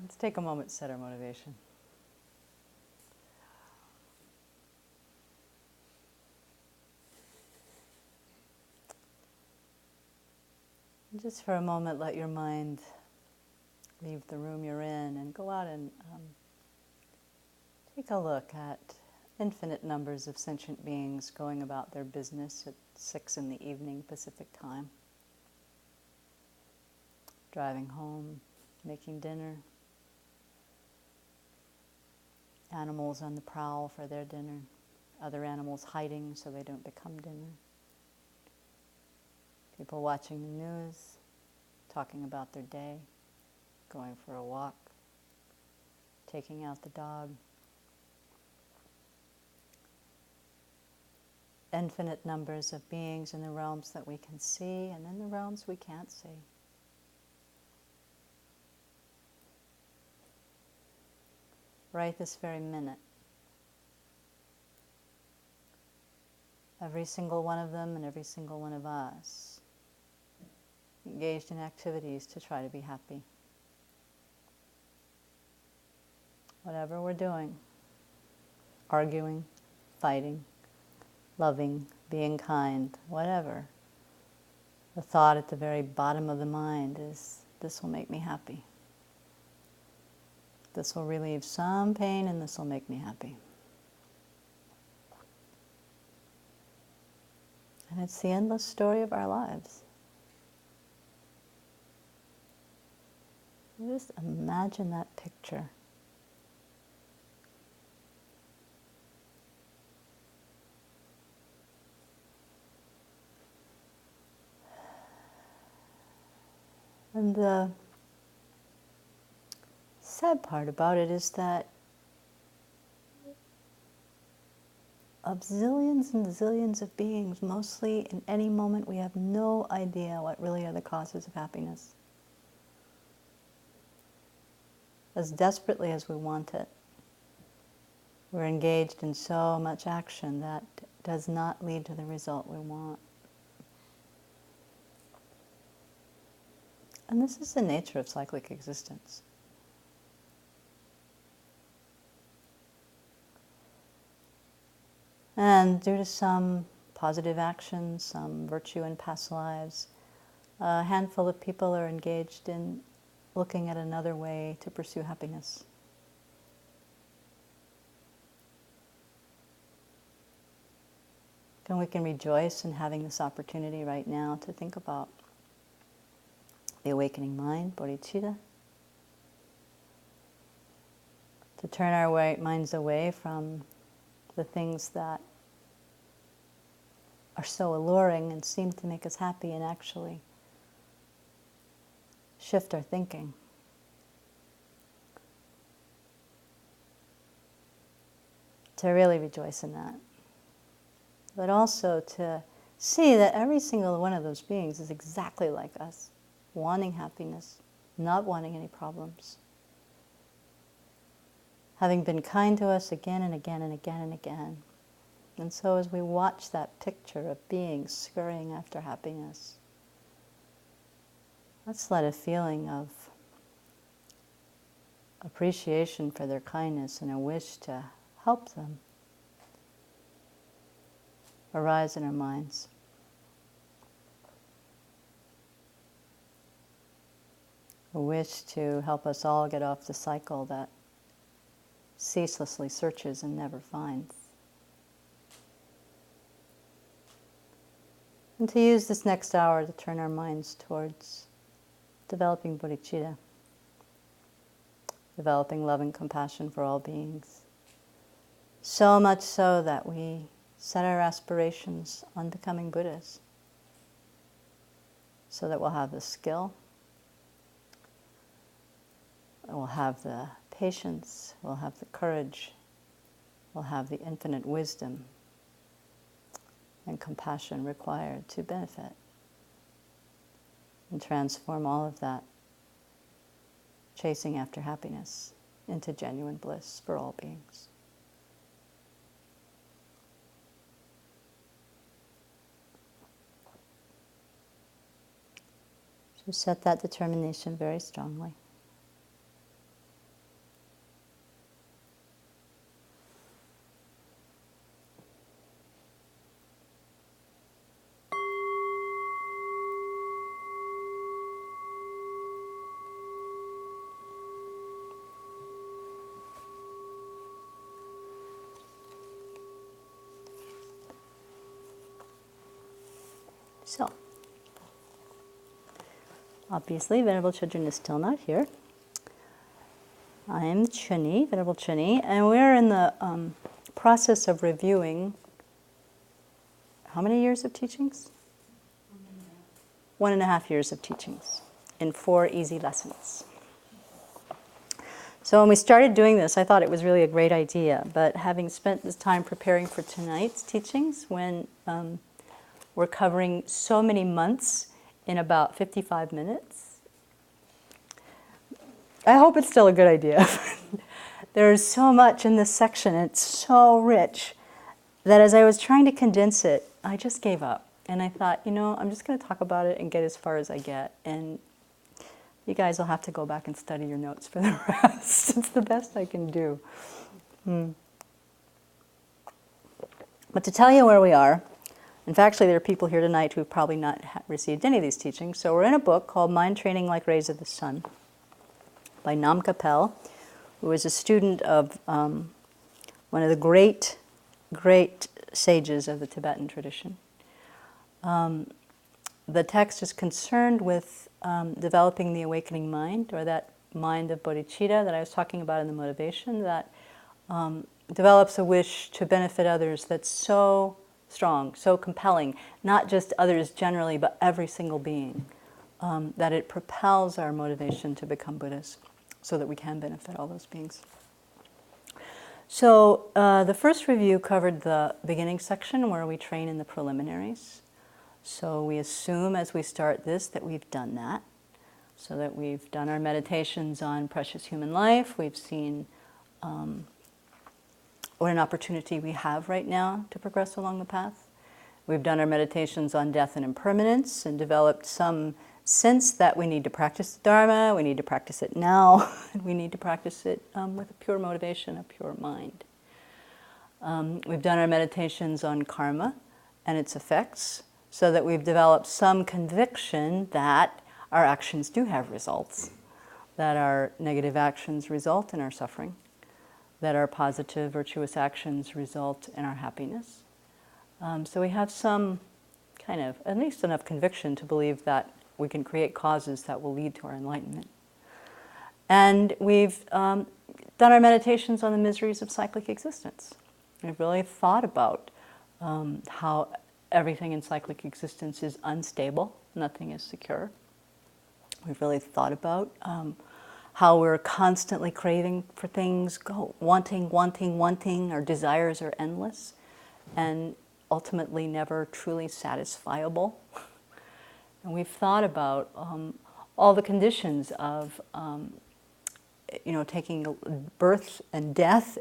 Let's take a moment to set our motivation. And just for a moment, let your mind leave the room you're in and go out and take a look at infinite numbers of sentient beings going about their business at 6 in the evening Pacific time. Driving home, making dinner, animals on the prowl for their dinner, other animals hiding so they don't become dinner, people watching the news, talking about their day, going for a walk, taking out the dog. Infinite numbers of beings in the realms that we can see and in the realms we can't see. Right this very minute. Every single one of them and every single one of us engaged in activities to try to be happy. Whatever we're doing, arguing, fighting, loving, being kind, whatever, the thought at the very bottom of the mind is, this will make me happy. This will relieve some pain and this will make me happy. And it's the endless story of our lives. Just imagine that picture. And the sad part about it is that of zillions and zillions of beings, mostly in any moment we have no idea what really are the causes of happiness. As desperately as we want it, we're engaged in so much action that does not lead to the result we want. And this is the nature of cyclic existence. And due to some positive actions, some virtue in past lives, a handful of people are engaged in looking at another way to pursue happiness. And we can rejoice in having this opportunity right now to think about the awakening mind, Bodhicitta, to turn our minds away from the things that are so alluring and seem to make us happy and actually shift our thinking. To really rejoice in that. But also to see that every single one of those beings is exactly like us, wanting happiness, not wanting any problems. Having been kind to us again and again and again and again. And so as we watch that picture of beings scurrying after happiness, let's let a feeling of appreciation for their kindness and a wish to help them arise in our minds. A wish to help us all get off the cycle that ceaselessly searches and never finds. And to use this next hour to turn our minds towards developing bodhicitta, developing love and compassion for all beings. So much so that we set our aspirations on becoming Buddhas, so that we'll have the skill, we'll have the patience, we'll have the courage, we'll have the infinite wisdom and compassion required to benefit and transform all of that chasing after happiness into genuine bliss for all beings. So set that determination very strongly. So, obviously, Venerable Children is still not here. I'm Chuni, Venerable Chuni, and we're in the process of reviewing how many years of teachings? 1.5 years of teachings in 4 easy lessons. So when we started doing this, I thought it was really a great idea, but having spent this time preparing for tonight's teachings, when we're covering so many months in about 55 minutes, I hope it's still a good idea. There's so much in this section, it's so rich, that as I was trying to condense it, I just gave up. And I thought, I'm just going to talk about it and get as far as I get. And you guys will have to go back and study your notes for the rest. It's the best I can do. But to tell you where we are, in fact, actually, there are people here tonight who have probably not received any of these teachings. So we're in a book called Mind Training Like Rays of the Sun by Nam Kapel, who is a student of one of the great sages of the Tibetan tradition. The text is concerned with developing the awakening mind, or that mind of bodhicitta that I was talking about in the motivation, that develops a wish to benefit others that's so strong, so compelling, not just others generally, but every single being, that it propels our motivation to become Buddhas so that we can benefit all those beings. So the first review covered the beginning section where we train in the preliminaries. So we assume as we start this that we've done that, so that we've done our meditations on precious human life. We've seen what an opportunity we have right now to progress along the path. We've done our meditations on death and impermanence and developed some sense that we need to practice the Dharma, we need to practice it now, and we need to practice it with a pure motivation, a pure mind. We've done our meditations on karma and its effects, so that we've developed some conviction that our actions do have results, that our negative actions result in our suffering, that our positive, virtuous actions result in our happiness. So we have some kind of, at least enough conviction to believe that we can create causes that will lead to our enlightenment. And we've done our meditations on the miseries of cyclic existence. We've really thought about how everything in cyclic existence is unstable, nothing is secure. We've really thought about how we're constantly craving for things, wanting, our desires are endless, and ultimately never truly satisfiable. And we've thought about all the conditions of taking birth and death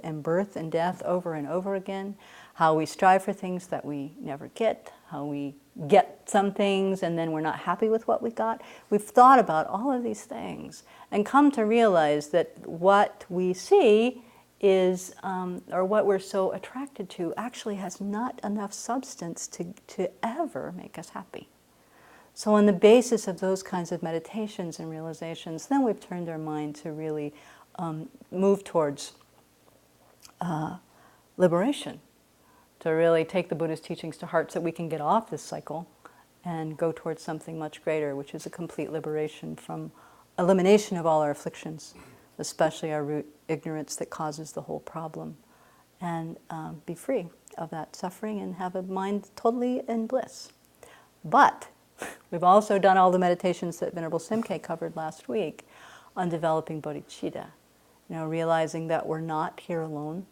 over and over again, how we strive for things that we never get, how we get some things and then we're not happy with what we got. We've thought about all of these things and come to realize that what we see is, or what we're so attracted to, actually has not enough substance to ever make us happy. So on the basis of those kinds of meditations and realizations, then we've turned our mind to really move towards liberation, to really take the Buddha's teachings to heart so that we can get off this cycle and go towards something much greater, which is a complete liberation from elimination of all our afflictions, especially our root ignorance that causes the whole problem, and be free of that suffering and have a mind totally in bliss. But we've also done all the meditations that Venerable Simke covered last week on developing bodhicitta, realizing that we're not here alone,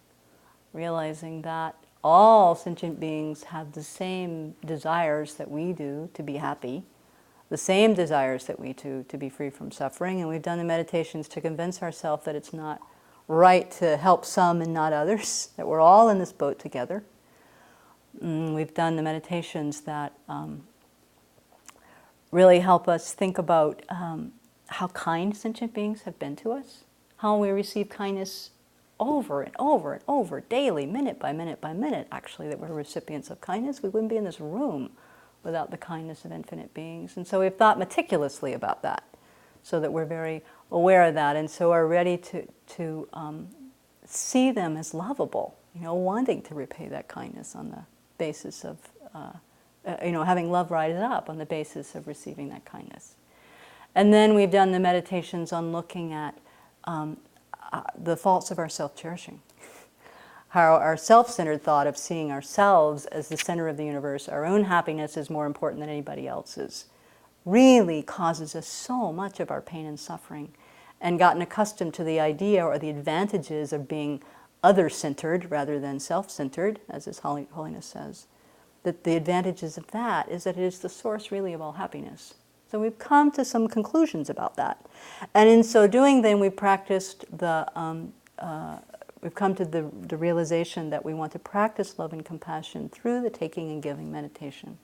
realizing that all sentient beings have the same desires that we do to be happy, the same desires that we do to be free from suffering, and we've done the meditations to convince ourselves that it's not right to help some and not others, that we're all in this boat together. We've done the meditations that really help us think about how kind sentient beings have been to us, how we receive kindness over and over and over, daily, minute by minute by minute, actually, that we're recipients of kindness. We wouldn't be in this room without the kindness of infinite beings. And so we've thought meticulously about that, so that we're very aware of that, and so are ready to see them as lovable, wanting to repay that kindness on the basis of having love rise up on the basis of receiving that kindness. And then we've done the meditations on looking at the faults of our self-cherishing. How our self-centered thought of seeing ourselves as the center of the universe, our own happiness is more important than anybody else's, really causes us so much of our pain and suffering, and gotten accustomed to the idea or the advantages of being other-centered rather than self-centered, as His Holiness says, that the advantages of that is that it is the source really of all happiness. So we've come to some conclusions about that. And in so doing, then we've practiced we've come to the realization that we want to practice love and compassion through the taking and giving meditation,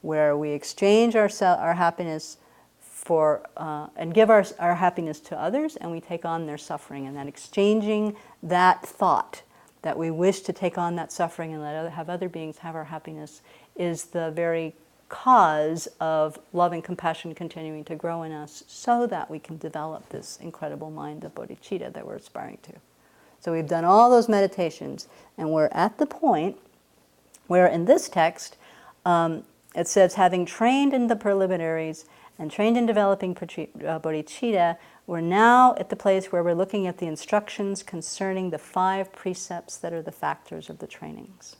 where we exchange our happiness for, and give our happiness to others, and we take on their suffering. And that exchanging that thought that we wish to take on that suffering and have other beings have our happiness is the very cause of love and compassion continuing to grow in us, so that we can develop this incredible mind of bodhicitta that we're aspiring to. So we've done all those meditations, and we're at the point where in this text it says, having trained in the preliminaries and trained in developing bodhicitta, we're now at the place where we're looking at the instructions concerning the 5 precepts that are the factors of the trainings.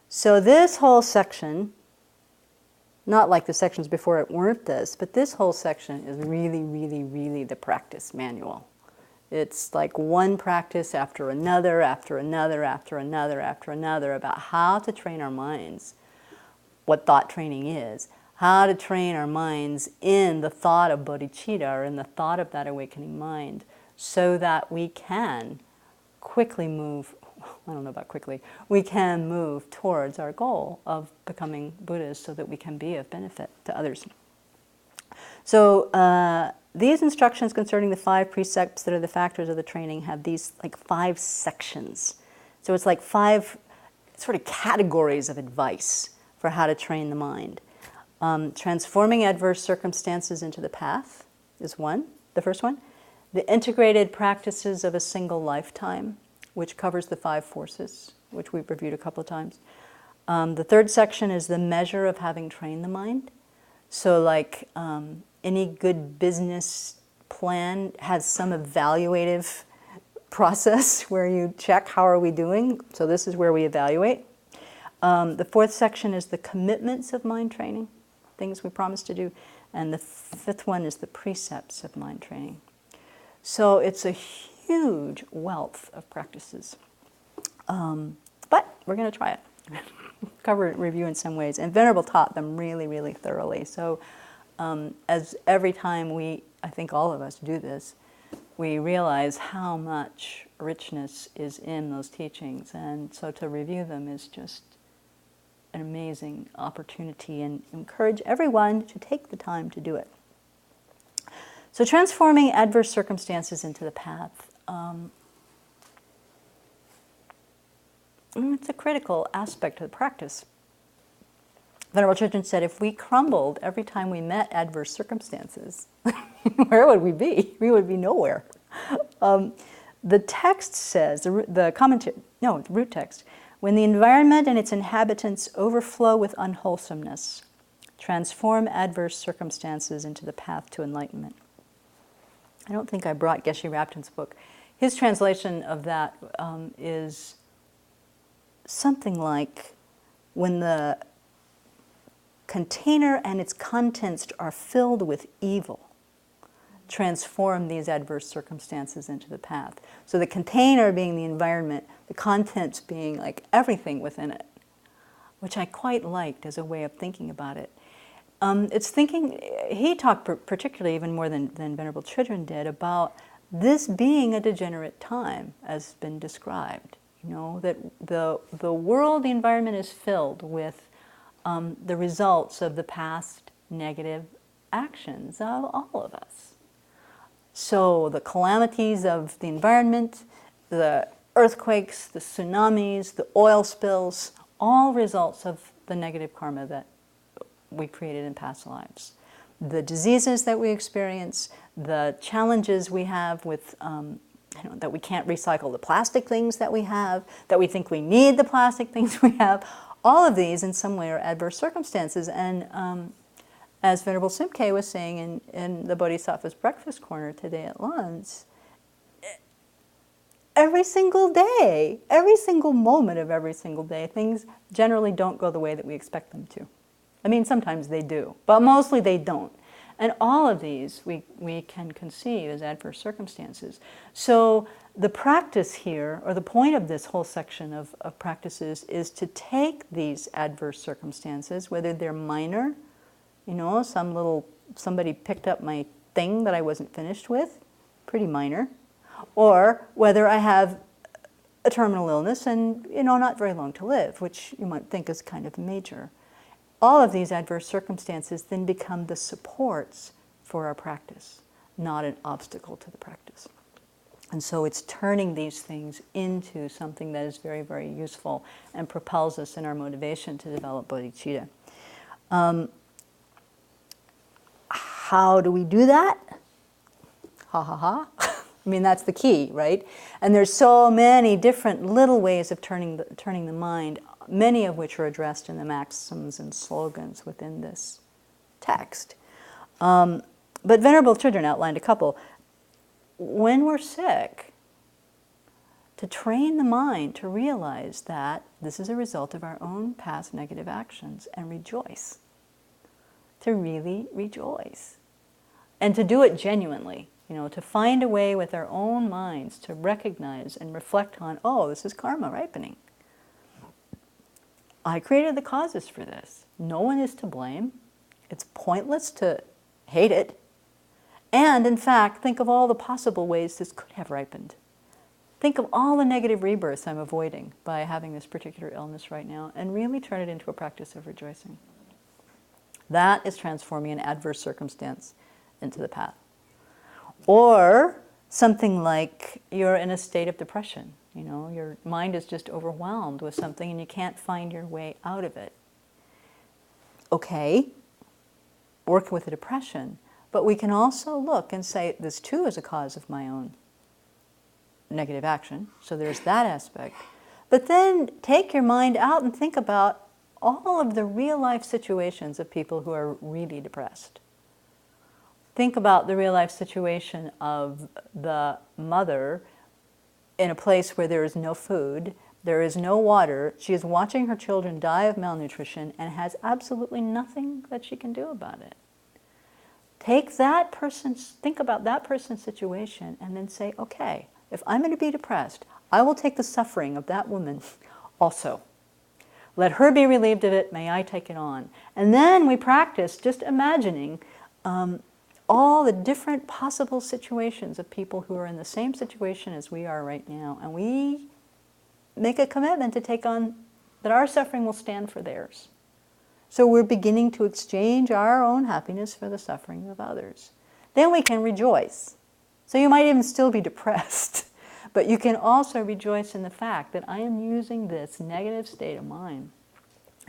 So this whole section, not like the sections before it weren't this, but this whole section is really, really, really the practice manual. It's like one practice after another, after another, after another, after another, about how to train our minds, what thought training is, how to train our minds in the thought of bodhicitta, or in the thought of that awakening mind, so that we can quickly move, I don't know about quickly, we can move towards our goal of becoming Buddhas so that we can be of benefit to others. So these instructions concerning the 5 precepts that are the factors of the training have these like 5 sections. So it's like 5 sort of categories of advice for how to train the mind. Transforming adverse circumstances into the path is one, the first one. The integrated practices of a single lifetime, which covers the 5 forces, which we've reviewed a couple of times. The third section is the measure of having trained the mind. So like any good business plan has some evaluative process where you check how are we doing. So this is where we evaluate. The 4th section is the commitments of mind training, things we promise to do. And the 5th one is the precepts of mind training. So it's a huge wealth of practices. But we're going to try it. Cover it, review in some ways. And Venerable taught them really, really thoroughly. So as every time I think all of us do this, we realize how much richness is in those teachings. And so to review them is just an amazing opportunity, and encourage everyone to take the time to do it. So transforming adverse circumstances into the path. It's a critical aspect of the practice. Venerable Chögyam said, if we crumbled every time we met adverse circumstances, where would we be? We would be nowhere. The text says, the root text, when the environment and its inhabitants overflow with unwholesomeness, transform adverse circumstances into the path to enlightenment. I don't think I brought Geshe Rapton's book. His translation of that is something like, when the container and its contents are filled with evil, transform these adverse circumstances into the path. So the container being the environment, the contents being like everything within it, which I quite liked as a way of thinking about it. It's thinking, he talked particularly even more than Venerable Chögyam did about this being a degenerate time, as been described. You know, that the world, the environment is filled with the results of the past negative actions of all of us. So the calamities of the environment, the earthquakes, the tsunamis, the oil spills, all results of the negative karma that we created in past lives. The diseases that we experience, the challenges we have with, that we can't recycle the plastic things that we have, that we think we need the plastic things we have, All of these in some way are adverse circumstances. And as Venerable Simke was saying in the Bodhisattva's Breakfast Corner today at lunch, every single day, every single moment of every single day, things generally don't go the way that we expect them to. I mean, sometimes they do, but mostly they don't. And all of these we can conceive as adverse circumstances. So the practice here, or the point of this whole section of practices, is to take these adverse circumstances, whether they're minor, you know, somebody picked up my thing that I wasn't finished with, pretty minor, or whether I have a terminal illness and, you know, not very long to live, which you might think is kind of major. All of these adverse circumstances then become the supports for our practice, not an obstacle to the practice. And so it's turning these things into something that is very, very useful and propels us in our motivation to develop bodhicitta. How do we do that? Ha ha ha. I mean, that's the key, right? And there's so many different little ways of turning the mind, many of which are addressed in the maxims and slogans within this text. But Venerable Children outlined a couple. When we're sick, to train the mind to realize that this is a result of our own past negative actions and rejoice. To really rejoice. And to do it genuinely. You know, to find a way with our own minds to recognize and reflect on, oh, this is karma ripening. I created the causes for this. No one is to blame. It's pointless to hate it. And in fact, think of all the possible ways this could have ripened. Think of all the negative rebirths I'm avoiding by having this particular illness right now, and really turn it into a practice of rejoicing. That is transforming an adverse circumstance into the path. Or something like you're in a state of depression. You know, your mind is just overwhelmed with something and you can't find your way out of it. Okay, work with the depression, but we can also look and say, this too is a cause of my own negative action, so there's that aspect. But then take your mind out and think about all of the real life situations of people who are really depressed. Think about the real life situation of the mother in a place where there is no food, there is no water, she is watching her children die of malnutrition and has absolutely nothing that she can do about it. Think about that person's situation and then say, okay, if I'm going to be depressed, I will take the suffering of that woman also. Let her be relieved of it, may I take it on. And then we practice just imagining all the different possible situations of people who are in the same situation as we are right now. And we make a commitment to take on, that our suffering will stand for theirs. So we're beginning to exchange our own happiness for the suffering of others. Then we can rejoice. So you might even still be depressed, but you can also rejoice in the fact that I am using this negative state of mind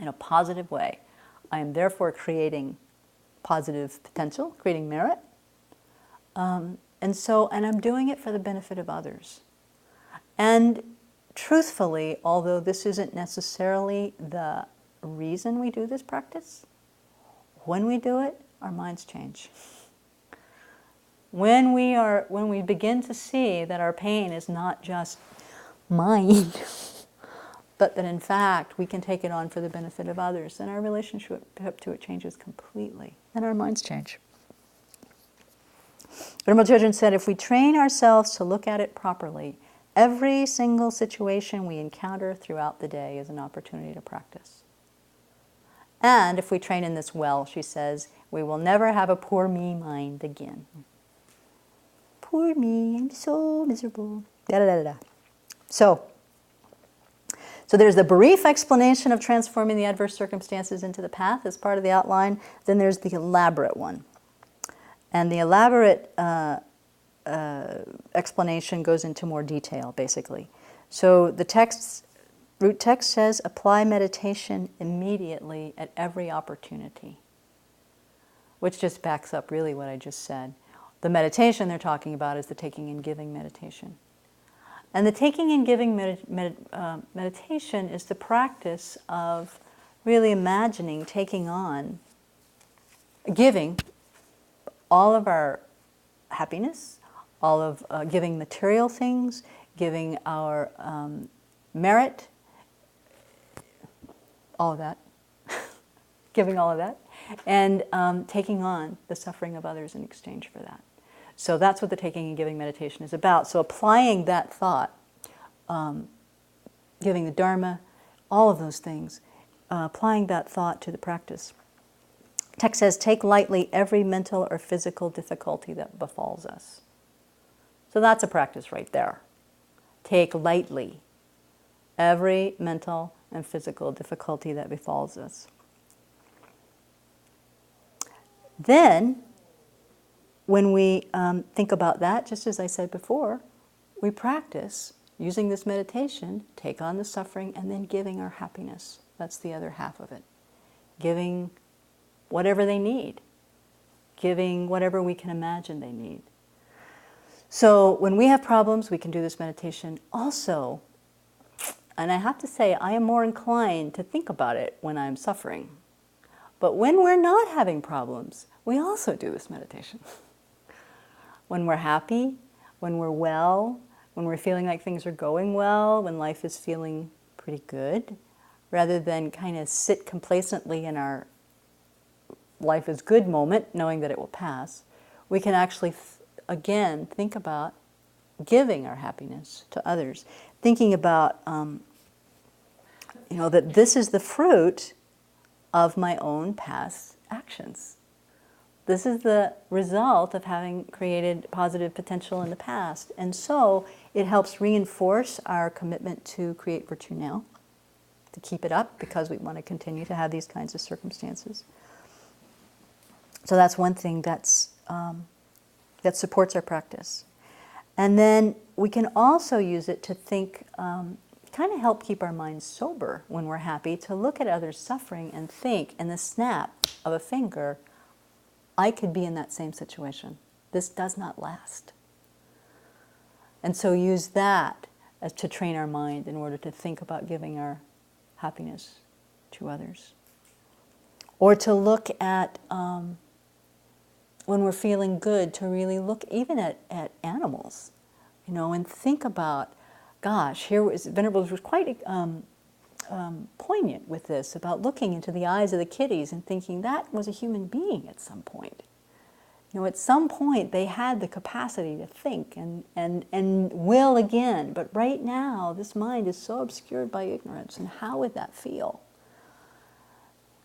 in a positive way. I am therefore creating positive potential, creating merit, and I'm doing it for the benefit of others. And truthfully, although this isn't necessarily the reason we do this practice, when we do it, our minds change. When we begin to see that our pain is not just mine, but that in fact we can take it on for the benefit of others, then our relationship to it changes completely, and our minds change. Venerable Children said, if we train ourselves to look at it properly, every single situation we encounter throughout the day is an opportunity to practice. And if we train in this well, she says, we will never have a poor me mind again. Poor me, I'm so miserable. Da da da da. So there's the brief explanation of transforming the adverse circumstances into the path as part of the outline. Then there's the elaborate one. And the elaborate explanation goes into more detail, basically. So the root text says, apply meditation immediately at every opportunity, which just backs up really what I just said. The meditation they're talking about is the taking and giving meditation. And the taking and giving meditation is the practice of really imagining taking on, giving all of our happiness, all of giving material things, giving our merit, all of that, giving all of that, and taking on the suffering of others in exchange for that. So that's what the taking and giving meditation is about. So applying that thought, giving the Dharma, all of those things, applying that thought to the practice. Text says, take lightly every mental or physical difficulty that befalls us. So that's a practice right there. Take lightly every mental and physical difficulty that befalls us. Then, when we think about that, just as I said before, we practice using this meditation, take on the suffering, and then giving our happiness. That's the other half of it. Giving whatever they need. Giving whatever we can imagine they need. So when we have problems, we can do this meditation. Also, and I have to say, I am more inclined to think about it when I'm suffering. But when we're not having problems, we also do this meditation. When we're happy, when we're well, when we're feeling like things are going well, when life is feeling pretty good, rather than kind of sit complacently in our life is good moment, knowing that it will pass, we can actually, again, think about giving our happiness to others. Thinking about, that this is the fruit of my own past actions. This is the result of having created positive potential in the past. And so it helps reinforce our commitment to create virtue now, to keep it up, because we want to continue to have these kinds of circumstances. So that's one thing that supports our practice. And then we can also use it to think, kind of help keep our minds sober when we're happy, to look at others suffering and think, in the snap of a finger, I could be in that same situation. This does not last. And so use that as to train our mind in order to think about giving our happiness to others. Or to look at, when we're feeling good, to really look even at animals, and think about, gosh, Venerable was quite poignant with this, about looking into the eyes of the kitties and thinking that was a human being at some point. At some point they had the capacity to think and will again, but right now this mind is so obscured by ignorance, and how would that feel?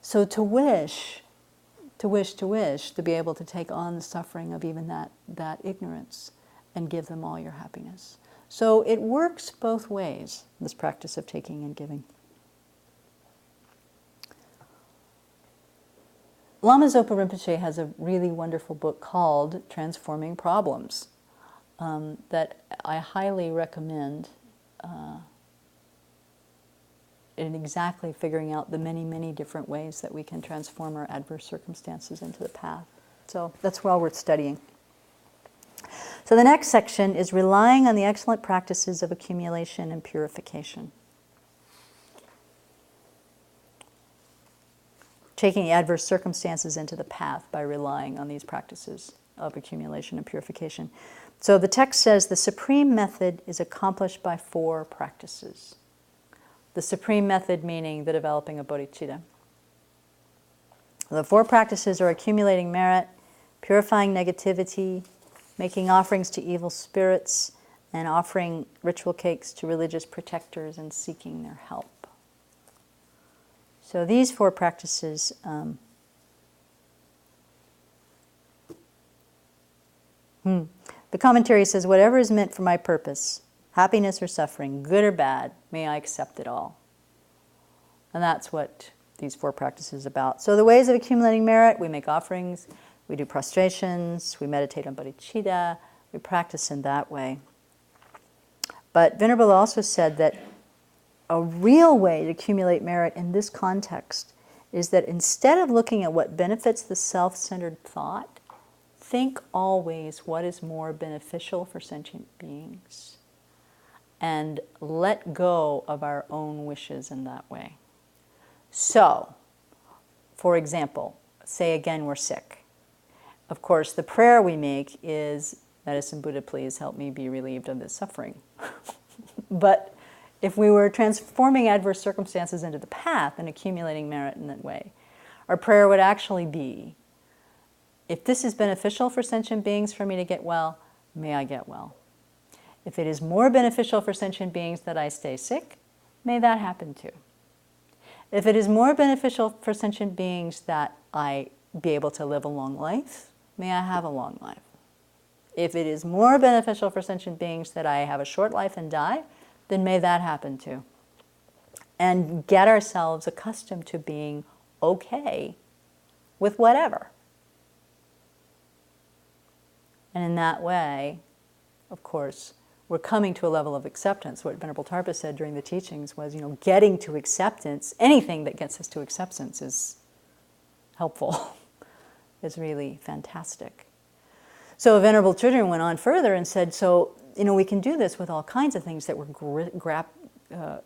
So to wish to be able to take on the suffering of even that ignorance and give them all your happiness. So it works both ways, this practice of taking and giving. Lama Zopa Rinpoche has a really wonderful book called Transforming Problems that I highly recommend in exactly figuring out the many, many different ways that we can transform our adverse circumstances into the path. So that's well worth studying. So the next section is relying on the excellent practices of accumulation and purification. Taking the adverse circumstances into the path by relying on these practices of accumulation and purification. So the text says the supreme method is accomplished by 4 practices. The supreme method meaning the developing of bodhicitta. The 4 practices are accumulating merit, purifying negativity, making offerings to evil spirits, and offering ritual cakes to religious protectors and seeking their help. So these 4 practices the commentary says, whatever is meant for my purpose, happiness or suffering, good or bad, may I accept it all. And that's what these 4 practices are about. So the ways of accumulating merit, we make offerings, we do prostrations, we meditate on bodhicitta, we practice in that way. But Venerable also said that a real way to accumulate merit in this context is that instead of looking at what benefits the self-centered thought, think always what is more beneficial for sentient beings, and let go of our own wishes in that way. So, for example, say again we're sick. Of course, the prayer we make is, Medicine Buddha, please help me be relieved of this suffering. But if we were transforming adverse circumstances into the path and accumulating merit in that way, our prayer would actually be, if this is beneficial for sentient beings for me to get well, may I get well. If it is more beneficial for sentient beings that I stay sick, may that happen too. If it is more beneficial for sentient beings that I be able to live a long life, may I have a long life. If it is more beneficial for sentient beings that I have a short life and die, then may that happen too. And get ourselves accustomed to being okay with whatever. And in that way, of course, we're coming to a level of acceptance. What Venerable Tarpa said during the teachings was, getting to acceptance, anything that gets us to acceptance is helpful, is really fantastic. So Venerable Children went on further and said, we can do this with all kinds of things that we're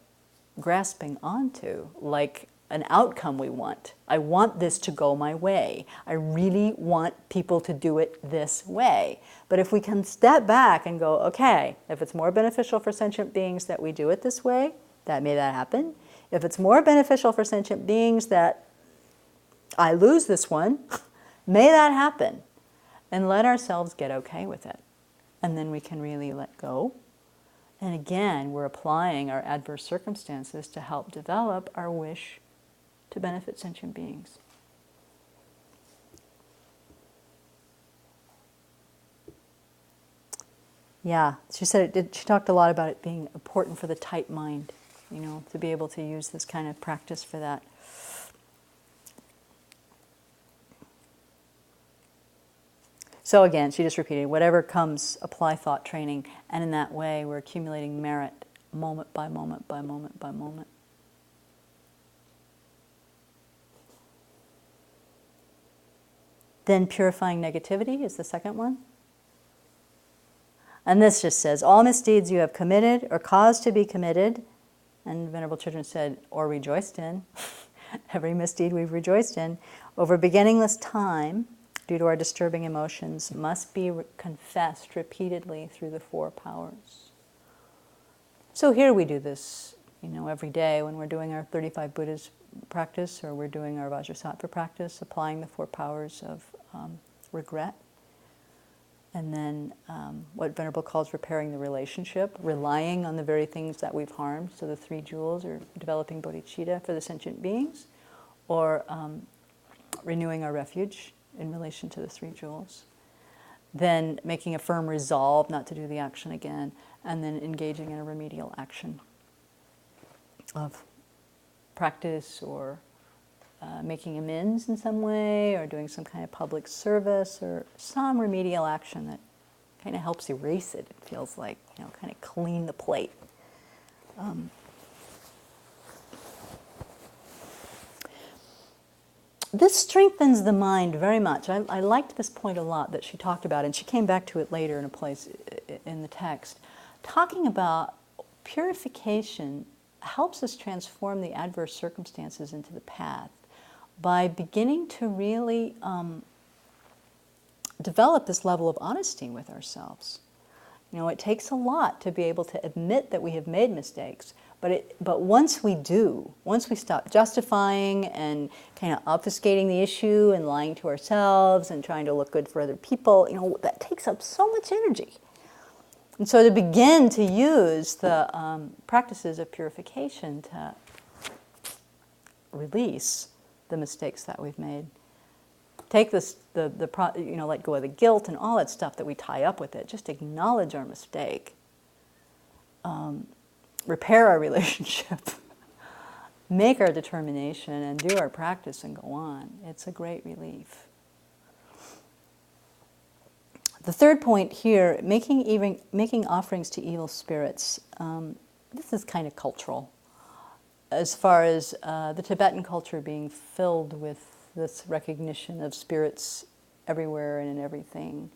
grasping onto, like an outcome we want. I want this to go my way. I really want people to do it this way. But if we can step back and go, okay, if it's more beneficial for sentient beings that we do it this way, may that happen. If it's more beneficial for sentient beings that I lose this one, may that happen. And let ourselves get okay with it. And then we can really let go. And again, we're applying our adverse circumstances to help develop our wish to benefit sentient beings. Yeah, she said she talked a lot about it being important for the tight mind, to be able to use this kind of practice for that. So again, she just repeated, whatever comes, apply thought training, and in that way we're accumulating merit moment by moment by moment by moment. Then purifying negativity is the second one. And this just says, all misdeeds you have committed or caused to be committed, and Venerable Children said, or rejoiced in, every misdeed we've rejoiced in, over beginningless time, due to our disturbing emotions, must be confessed repeatedly through the four powers. So here we do this, every day when we're doing our 35 Buddhas practice, or we're doing our Vajrasattva practice, applying the four powers of regret. And then what Venerable calls repairing the relationship, relying on the very things that we've harmed. So the three jewels, or developing bodhicitta for the sentient beings, or renewing our refuge in relation to the three jewels. Then making a firm resolve not to do the action again, and then engaging in a remedial action of practice, or making amends in some way, or doing some kind of public service, or some remedial action that kind of helps erase it. It feels like, kind of clean the plate. This strengthens the mind very much. I liked this point a lot that she talked about, and she came back to it later in a place in the text. Talking about purification helps us transform the adverse circumstances into the path by beginning to really develop this level of honesty with ourselves. It takes a lot to be able to admit that we have made mistakes, but once we do, once we stop justifying and kind of obfuscating the issue and lying to ourselves and trying to look good for other people, that takes up so much energy. And so to begin to use the practices of purification to release the mistakes that we've made, take this, let go of the guilt and all that stuff that we tie up with it. Just acknowledge our mistake. Repair our relationship. Make our determination and do our practice and go on. It's a great relief. The third point here, making offerings to evil spirits. This is kind of cultural, as far as the Tibetan culture being filled with this recognition of spirits everywhere and in everything.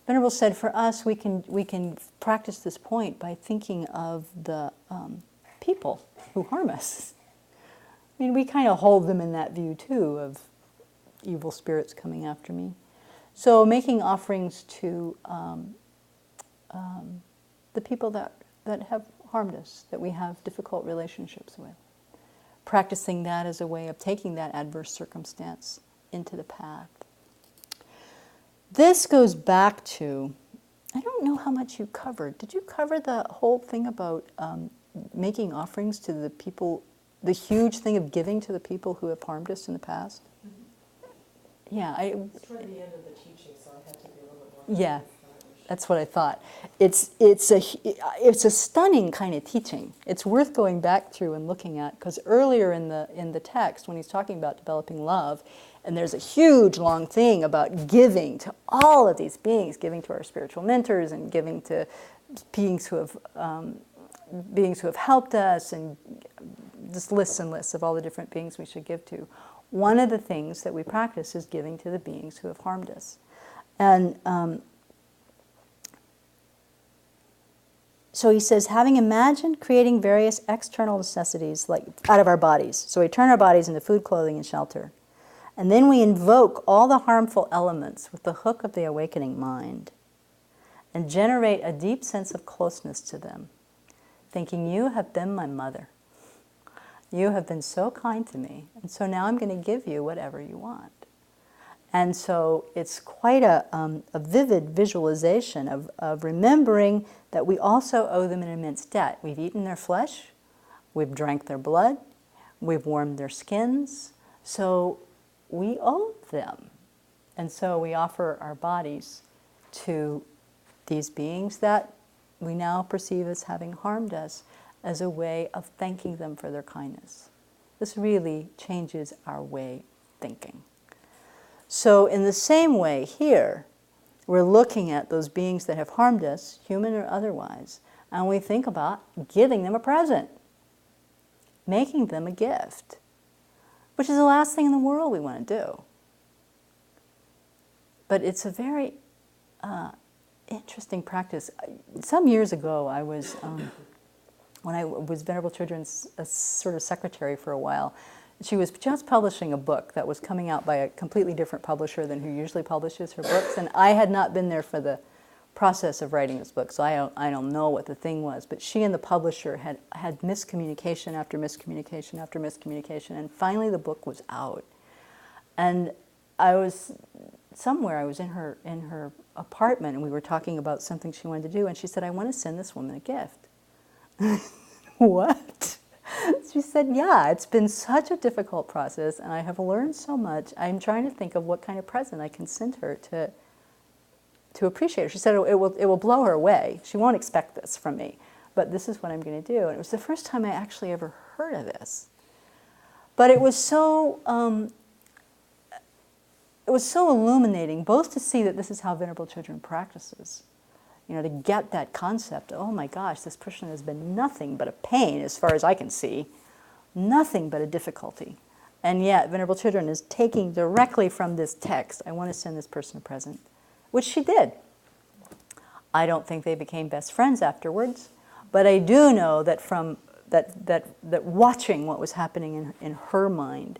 Venerable said, for us, we can practice this point by thinking of the people who harm us. I mean, we kind of hold them in that view too, of evil spirits coming after me. So making offerings to the people that have harmed us, that we have difficult relationships with. Practicing that as a way of taking that adverse circumstance into the path. This goes back to, I don't know how much you covered. Did you cover the whole thing about making offerings to the people, the huge thing of giving to the people who have harmed us in the past? Mm-hmm. Yeah. It's toward the end of the teaching, so I had to be a little bit more. Yeah. That's what I thought. It's a stunning kind of teaching. It's worth going back through and looking at, because earlier in the text, when he's talking about developing love, and there's a huge long thing about giving to all of these beings, giving to our spiritual mentors and giving to beings who have helped us, and just lists and lists of all the different beings we should give to. One of the things that we practice is giving to the beings who have harmed us, and so he says, having imagined creating various external necessities like out of our bodies. So we turn our bodies into food, clothing, and shelter. And then we invoke all the harmful elements with the hook of the awakening mind and generate a deep sense of closeness to them, thinking, you have been my mother. You have been so kind to me, and so now I'm going to give you whatever you want. And so it's quite a vivid visualization of remembering that we also owe them an immense debt. We've eaten their flesh, we've drank their blood, we've warmed their skins, so we owe them. And so we offer our bodies to these beings that we now perceive as having harmed us as a way of thanking them for their kindness. This really changes our way of thinking. So in the same way here, we're looking at those beings that have harmed us, human or otherwise, and we think about giving them a present, making them a gift, which is the last thing in the world we want to do. But it's a very interesting practice. Some years ago, I was, when I was Venerable Chödrön's sort of secretary for a while, she was just publishing a book that was coming out by a completely different publisher than who usually publishes her books, and I had not been there for the process of writing this book, so I don't know what the thing was, but she and the publisher had miscommunication after miscommunication after miscommunication, and finally the book was out. And I was in her apartment, and we were talking about something she wanted to do, and she said, I want to send this woman a gift. What? She said, yeah, it's been such a difficult process, and I have learned so much. I'm trying to think of what kind of present I can send her to appreciate her. She said it will blow her away. She won't expect this from me, but this is what I'm going to do. And it was the first time I actually ever heard of this. But it was so illuminating, both to see that this is how Venerable Chödrön practices, to get that concept, oh my gosh, this person has been nothing but a pain as far as I can see, nothing but a difficulty. And yet Venerable Chödrön is taking directly from this text, I want to send this person a present, which she did. I don't think they became best friends afterwards, but I do know that from that watching what was happening in her mind,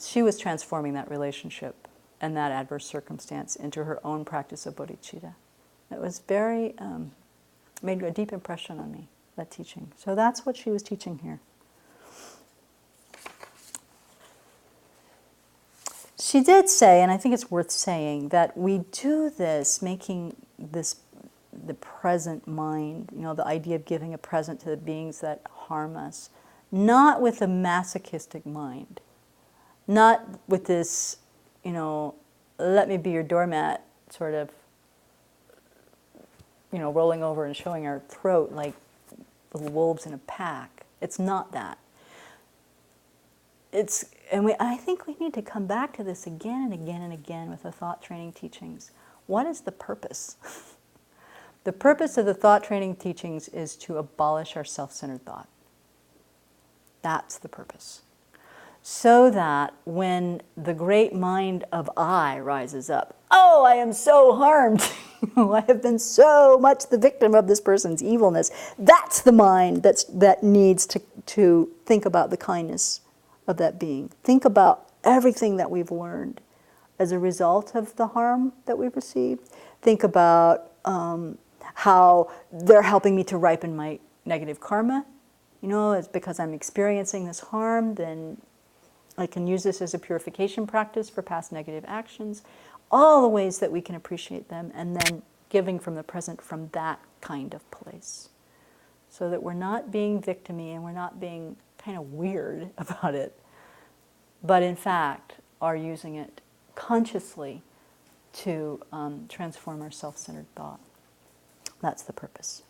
she was transforming that relationship and that adverse circumstance into her own practice of bodhicitta. It was very, made a deep impression on me, that teaching. So that's what she was teaching here. She did say, and I think it's worth saying, that we do this, making this the present mind, the idea of giving a present to the beings that harm us, not with a masochistic mind, not with this, let me be your doormat sort of, rolling over and showing our throat like little wolves in a pack. It's not that. I think we need to come back to this again and again and again with the thought training teachings. What is the purpose? The purpose of the thought training teachings is to abolish our self-centered thought. That's the purpose. So that when the great mind of I rises up, oh, I am so harmed. I have been so much the victim of this person's evilness. That's the mind that needs to think about the kindness of that being. Think about everything that we've learned as a result of the harm that we've received. Think about how they're helping me to ripen my negative karma. You know, it's because I'm experiencing this harm, then I can use this as a purification practice for past negative actions. All the ways that we can appreciate them, and then giving from the present from that kind of place. So that we're not being victim-y and we're not being kind of weird about it, but in fact are using it consciously to transform our self-centered thought. That's the purpose.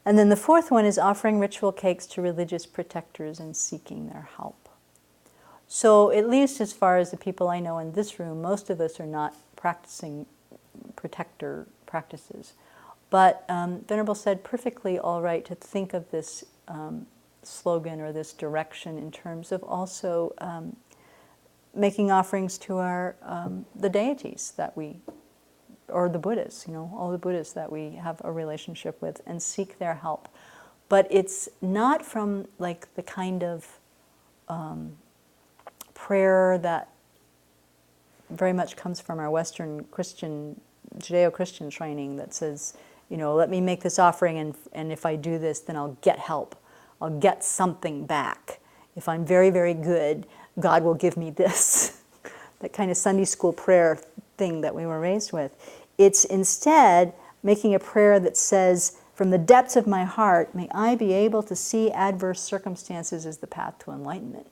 And then the fourth one is offering ritual cakes to religious protectors and seeking their help. So at least as far as the people I know in this room, most of us are not practicing protector practices. But Venerable said perfectly all right to think of this slogan or this direction in terms of also making offerings to our the deities that we, or the Buddhas, you know, all the Buddhas that we have a relationship with, and seek their help. But it's not from like the kind of prayer that very much comes from our Western Christian, Judeo-Christian training that says, you know, let me make this offering and if I do this, then I'll get help. I'll get something back. If I'm very, very good, God will give me this. That kind of Sunday school prayer thing that we were raised with. It's instead making a prayer that says, from the depths of my heart, may I be able to see adverse circumstances as the path to enlightenment.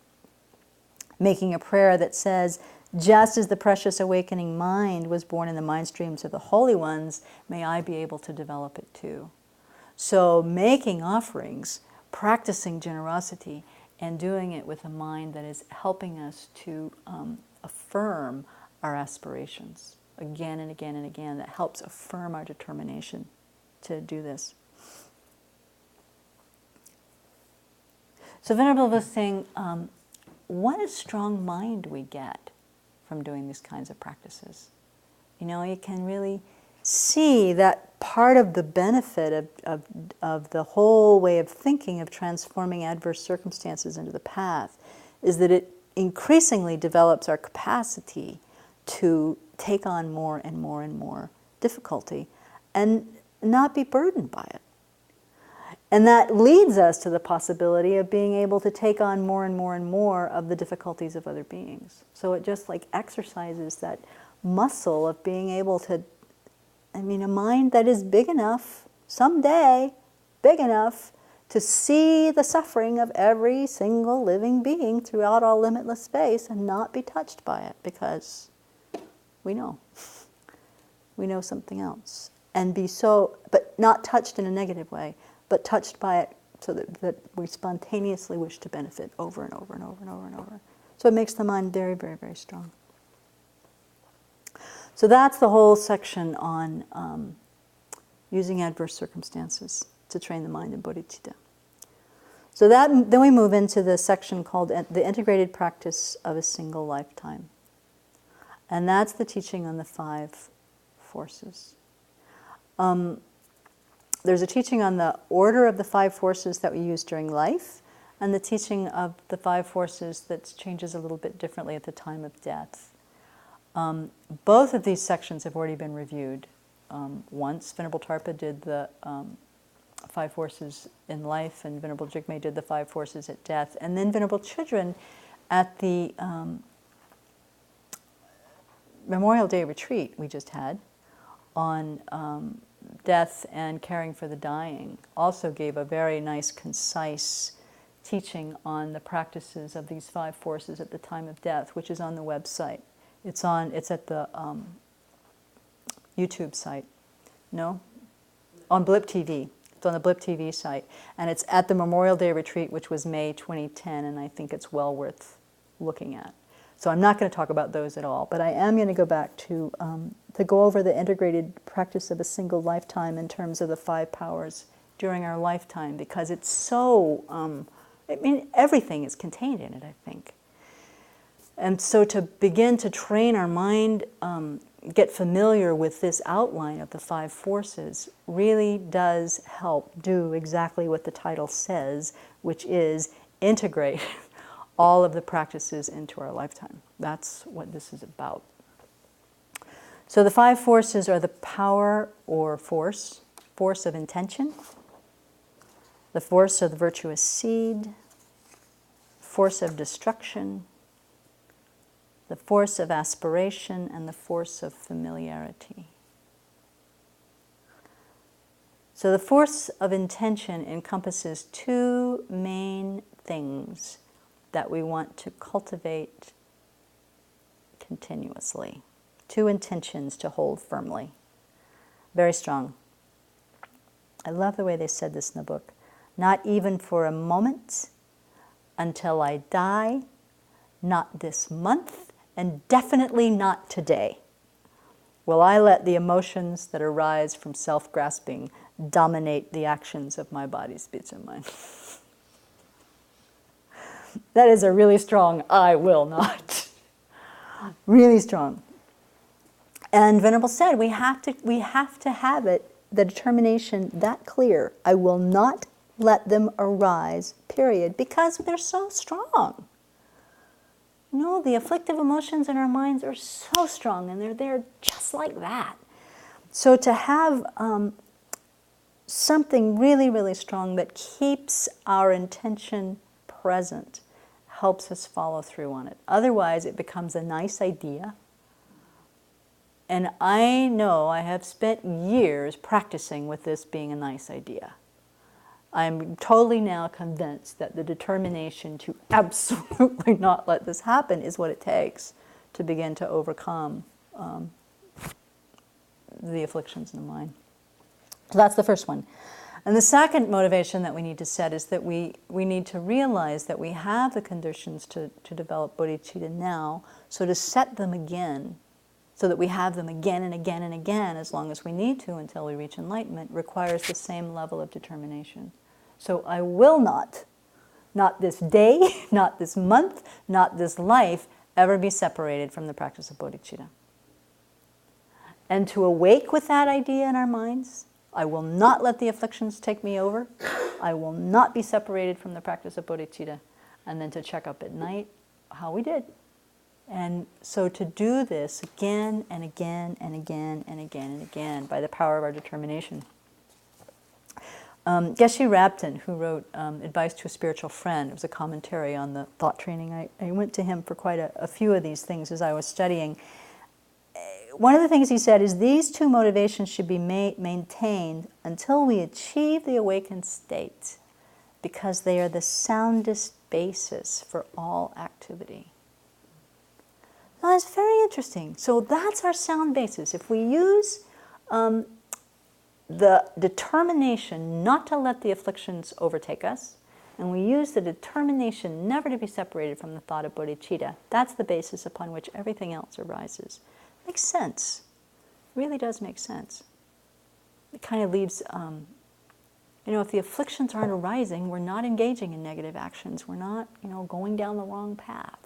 Making a prayer that says, just as the precious awakening mind was born in the mind streams of the holy ones, may I be able to develop it too. So making offerings, practicing generosity, and doing it with a mind that is helping us to affirm our aspirations again and again and again, that helps affirm our determination to do this. So Venerable was saying, what a strong mind we get from doing these kinds of practices. You know, you can really see that part of the benefit of the whole way of thinking of transforming adverse circumstances into the path is that it increasingly develops our capacity to take on more and more and more difficulty and not be burdened by it. And that leads us to the possibility of being able to take on more and more and more of the difficulties of other beings. So it just like exercises that muscle of being able to, I mean, a mind that is big enough, someday, big enough to see the suffering of every single living being throughout all limitless space and not be touched by it, because we know something else. And be so, but not touched in a negative way, but touched by it so that we spontaneously wish to benefit over and over and over and over and over. So it makes the mind very, very, very strong. So that's the whole section on using adverse circumstances to train the mind in bodhicitta. So then we move into the section called the integrated practice of a single lifetime. And that's the teaching on the 5 forces. There's a teaching on the order of the 5 forces that we use during life, and the teaching of the 5 forces that changes a little bit differently at the time of death. Both of these sections have already been reviewed once. Venerable Tarpa did the 5 forces in life, and Venerable Jigme did the 5 forces at death. And then Venerable Children at the Memorial Day retreat we just had on death and caring for the dying also gave a very nice, concise teaching on the practices of these 5 forces at the time of death, which is on the website. It's at the YouTube site. No? On Blip TV. It's on the Blip TV site. And it's at the Memorial Day retreat, which was May 2010, and I think it's well worth looking at. So I'm not going to talk about those at all, but I am going to go back to go over the integrated practice of a single lifetime in terms of the 5 powers during our lifetime, because it's so, I mean, everything is contained in it, I think. And so to begin to train our mind, get familiar with this outline of the 5 forces really does help do exactly what the title says, which is integrate all of the practices into our lifetime. That's what this is about. So the 5 forces are the power or force of intention, the force of the virtuous seed, force of destruction, the force of aspiration, and the force of familiarity. So the force of intention encompasses 2 main things that we want to cultivate continuously. 2 intentions to hold firmly. Very strong. I love the way they said this in the book. Not even for a moment, until I die, not this month, and definitely not today, will I let the emotions that arise from self-grasping dominate the actions of my body, speech, and mind. That is a really strong I will not. Really strong. And Venerable said we have to have it, the determination that clear. I will not let them arise, period, because they're so strong. You know, the afflictive emotions in our minds are so strong, and they're there just like that. So to have something really, really strong that keeps our intention present helps us follow through on it. Otherwise, it becomes a nice idea. And I know I have spent years practicing with this being a nice idea. I'm totally now convinced that the determination to absolutely not let this happen is what it takes to begin to overcome the afflictions in the mind. So that's the first one. And the second motivation that we need to set is that we need to realize that we have the conditions to develop bodhicitta now, so to set them again, so that we have them again and again and again as long as we need to until we reach enlightenment, requires the same level of determination. So I will not this day, not this month, not this life, ever be separated from the practice of bodhicitta. And to awake with that idea in our minds, I will not let the afflictions take me over. I will not be separated from the practice of bodhicitta. And then to check up at night how we did. And so to do this again and again and again and again and again by the power of our determination. Geshe Rabten, who wrote Advice to a Spiritual Friend, it was a commentary on the thought training. I went to him for quite a few of these things as I was studying. One of the things he said is these 2 motivations should be maintained until we achieve the awakened state, because they are the soundest basis for all activity. Now that's very interesting. So that's our sound basis. If we use the determination not to let the afflictions overtake us, and we use the determination never to be separated from the thought of bodhicitta, that's the basis upon which everything else arises. Makes sense. It really does make sense. It kind of leaves, if the afflictions aren't arising, we're not engaging in negative actions. We're not, going down the wrong path.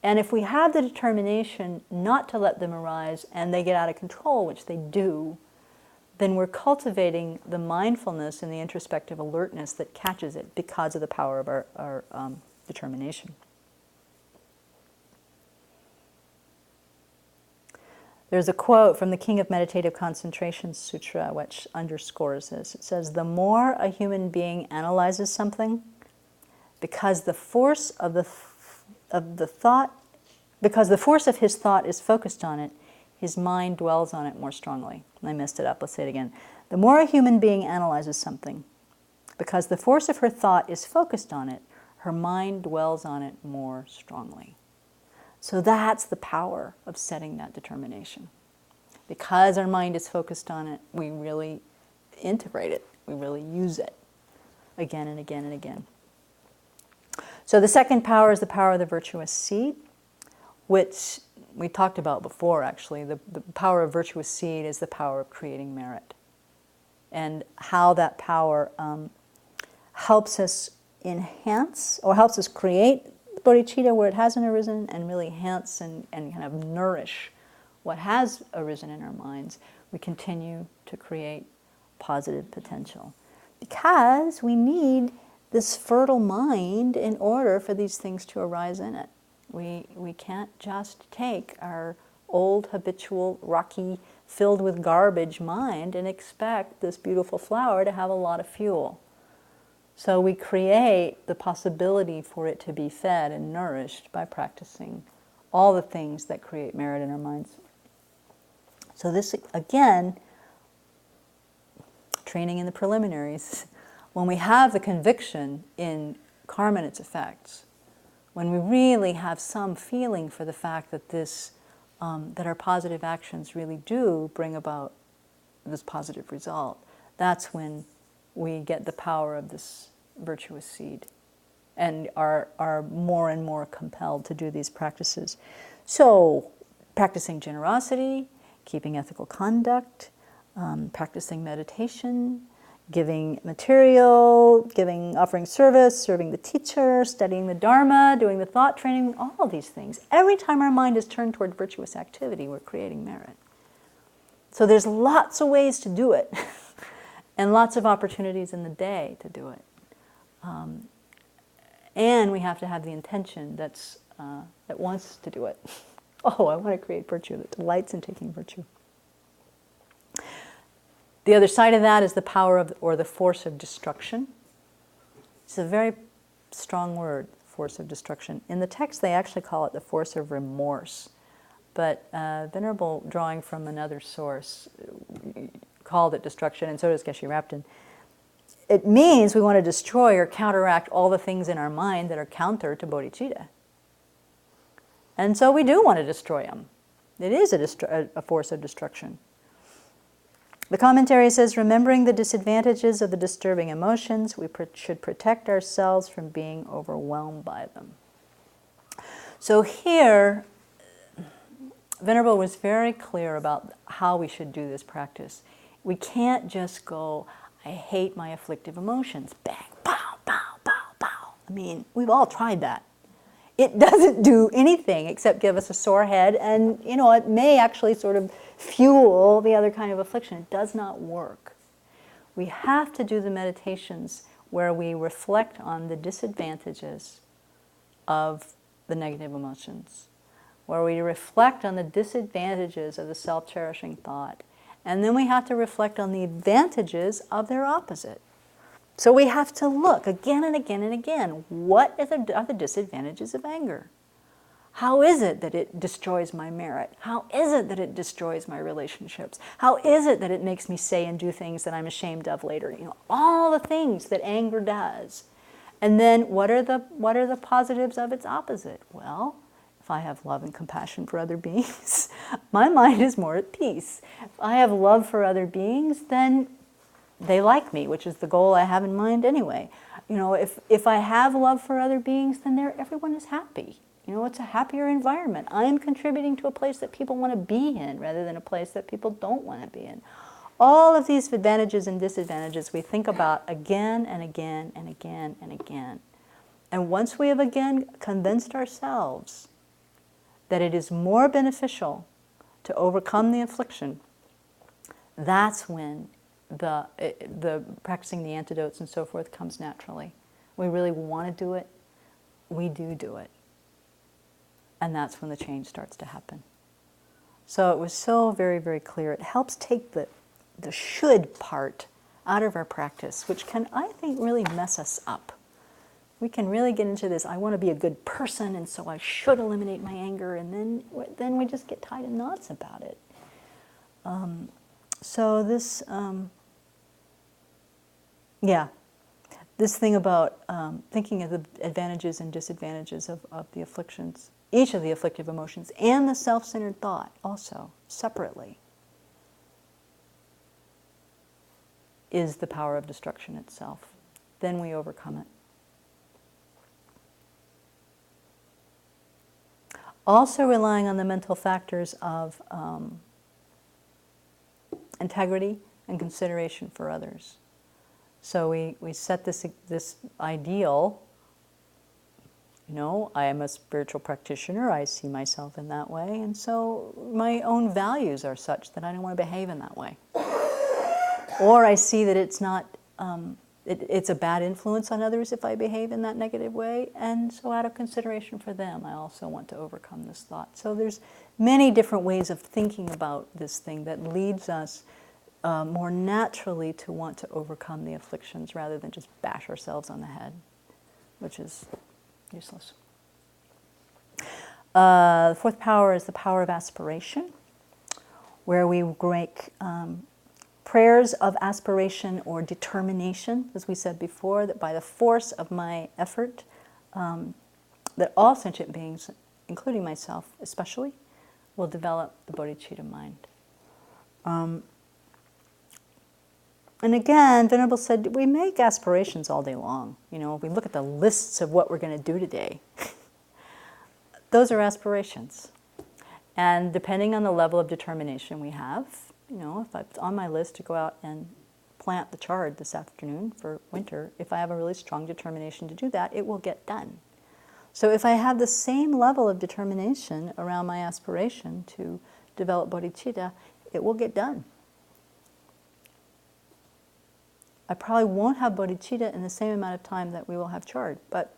And if we have the determination not to let them arise and they get out of control, which they do, then we're cultivating the mindfulness and the introspective alertness that catches it because of the power of our determination. There's a quote from the King of Meditative Concentration Sutra which underscores this. It says, the more a human being analyzes something, because the force of his thought is focused on it, his mind dwells on it more strongly. I messed it up. Let's say it again. The more a human being analyzes something, because the force of her thought is focused on it, her mind dwells on it more strongly. So that's the power of setting that determination. Because our mind is focused on it, we really integrate it. We really use it again and again and again. So the second power is the power of the virtuous seed, which we talked about before, actually. The power of virtuous seed is the power of creating merit. And how that power helps us enhance, or helps us create bodhicitta where it hasn't arisen, and really enhance and kind of nourish what has arisen in our minds. We continue to create positive potential. Because we need this fertile mind in order for these things to arise in it. We can't just take our old, habitual, rocky, filled with garbage mind and expect this beautiful flower to have a lot of fuel. So we create the possibility for it to be fed and nourished by practicing all the things that create merit in our minds. So this, again, training in the preliminaries. When we have the conviction in karma and its effects, when we really have some feeling for the fact that that our positive actions really do bring about this positive result, that's when we get the power of this virtuous seed and are more and more compelled to do these practices. So, practicing generosity, keeping ethical conduct, practicing meditation, giving material, offering service, serving the teacher, studying the Dharma, doing the thought training, all these things. Every time our mind is turned toward virtuous activity, we're creating merit. So there's lots of ways to do it, and lots of opportunities in the day to do it. And we have to have the intention that wants to do it. Oh, I want to create virtue, that delights in taking virtue. The other side of that is the power of, or the force of destruction. It's a very strong word, force of destruction. In the text, they actually call it the force of remorse. But Venerable, drawing from another source, called it destruction, and so does Geshe Rapton. It means we want to destroy or counteract all the things in our mind that are counter to bodhicitta. And so we do want to destroy them. It is a force of destruction. The commentary says, remembering the disadvantages of the disturbing emotions, we should protect ourselves from being overwhelmed by them. So here, Venerable was very clear about how we should do this practice. We can't just go, I hate my afflictive emotions. Bang, pow, pow, pow, pow. I mean, we've all tried that. It doesn't do anything except give us a sore head, and it may actually sort of fuel the other kind of affliction. It does not work. We have to do the meditations where we reflect on the disadvantages of the negative emotions, where we reflect on the disadvantages of the self-cherishing thought, and then we have to reflect on the advantages of their opposite. So we have to look again and again and again. What are the disadvantages of anger? How is it that it destroys my merit? How is it that it destroys my relationships? How is it that it makes me say and do things that I'm ashamed of later? All the things that anger does. And then what are the positives of its opposite? Well, if I have love and compassion for other beings, my mind is more at peace. If I have love for other beings, then they like me, which is the goal I have in mind anyway. If I have love for other beings, then everyone is happy. It's a happier environment. I am contributing to a place that people want to be in rather than a place that people don't want to be in. All of these advantages and disadvantages we think about again and again and again and again. And once we have again convinced ourselves that it is more beneficial to overcome the affliction, that's when the practicing the antidotes and so forth comes naturally. We really want to do it. We do it. And that's when the change starts to happen. So it was so very, very clear. It helps take the should part out of our practice, which can, I think, really mess us up. We can really get into this, I want to be a good person, and so I should eliminate my anger, and then we just get tied in knots about it. So this, this thing about thinking of the advantages and disadvantages of the afflictions, each of the afflictive emotions, and the self-centered thought also, separately, is the power of destruction itself. Then we overcome it. Also relying on the mental factors of integrity and consideration for others. So we set this ideal, I am a spiritual practitioner, I see myself in that way, and so my own values are such that I don't want to behave in that way. Or I see that it's not it's a bad influence on others if I behave in that negative way. And so out of consideration for them, I also want to overcome this thought. So there's many different ways of thinking about this thing that leads us more naturally to want to overcome the afflictions rather than just bash ourselves on the head, which is useless. The fourth power is the power of aspiration, where we make prayers of aspiration or determination, as we said before, that by the force of my effort, that all sentient beings, including myself especially, will develop the bodhicitta mind. And again, Venerable said, we make aspirations all day long. You know, we look at the lists of what we're going to do today. Those are aspirations. And depending on the level of determination we have, you know, if it's on my list to go out and plant the chard this afternoon for winter, if I have a really strong determination to do that, it will get done. So if I have the same level of determination around my aspiration to develop bodhicitta, it will get done. I probably won't have bodhicitta in the same amount of time that we will have chard, but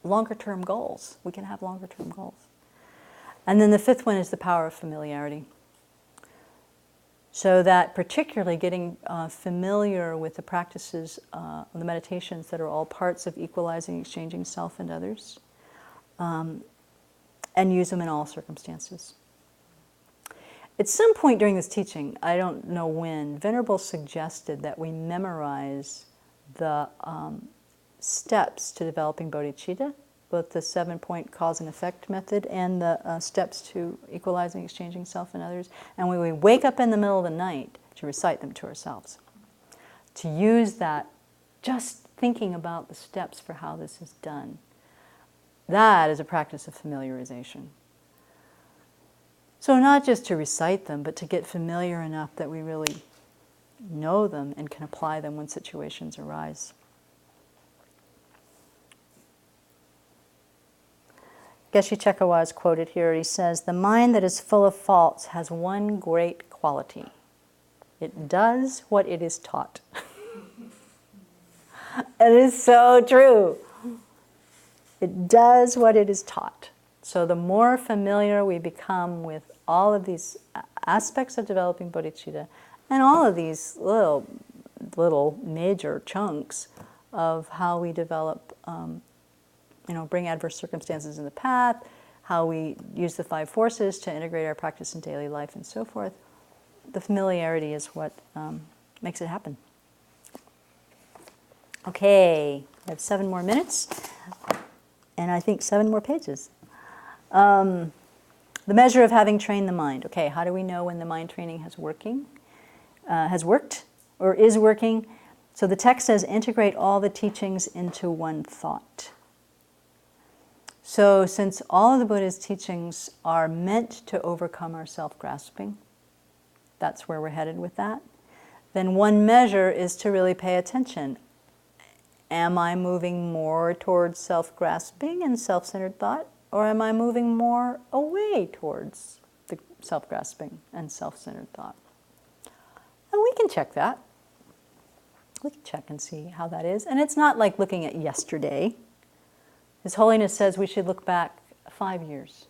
longer term goals, we can have longer term goals. And then the fifth one is the power of familiarity. So that particularly getting familiar with the practices, the meditations that are all parts of equalizing, exchanging self and others, and use them in all circumstances. At some point during this teaching, I don't know when, Venerable suggested that we memorize the steps to developing bodhicitta, both the 7-point cause and effect method and the steps to equalizing, exchanging self and others. And when we wake up in the middle of the night, to recite them to ourselves. To use that, just thinking about the steps for how this is done. That is a practice of familiarization. So not just to recite them, but to get familiar enough that we really know them and can apply them when situations arise. Geshe Chekawa is quoted here. He says, "The mind that is full of faults has one great quality. It does what it is taught." It is so true. It does what it is taught. So the more familiar we become with all of these aspects of developing bodhicitta and all of these little major chunks of how we develop bring adverse circumstances in the path, how we use the 5 forces to integrate our practice in daily life and so forth. The familiarity is what makes it happen. Okay, I have 7 more minutes, and I think 7 more pages. The measure of having trained the mind. Okay, how do we know when the mind training has worked or is working? So the text says, integrate all the teachings into one thought. So since all of the Buddha's teachings are meant to overcome our self-grasping, that's where we're headed with that, then one measure is to really pay attention. Am I moving more towards self-grasping and self-centered thought, or am I moving more away towards the self-grasping and self-centered thought? And we can check that. We can check and see how that is. And it's not like looking at yesterday. His Holiness says we should look back 5 years.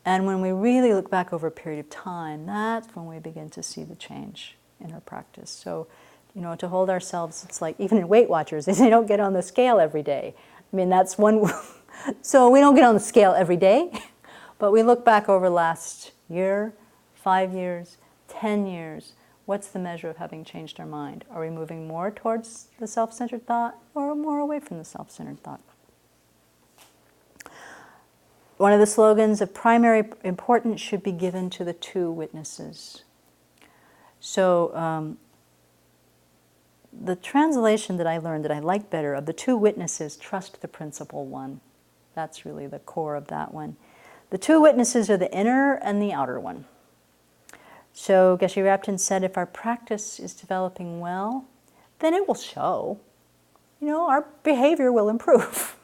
And when we really look back over a period of time, that's when we begin to see the change in our practice. So, to hold ourselves, it's like, even in Weight Watchers, they don't get on the scale every day. I mean, that's one, so we don't get on the scale every day, but we look back over last year, 5 years, 10 years. What's the measure of having changed our mind? Are we moving more towards the self-centered thought or more away from the self-centered thought? One of the slogans of primary importance should be given to the 2 witnesses. So the translation that I learned that I like better of the 2 witnesses, trust the principal one. That's really the core of that one. The 2 witnesses are the inner and the outer one. So Geshe Rapton said, if our practice is developing well, then it will show. Our behavior will improve.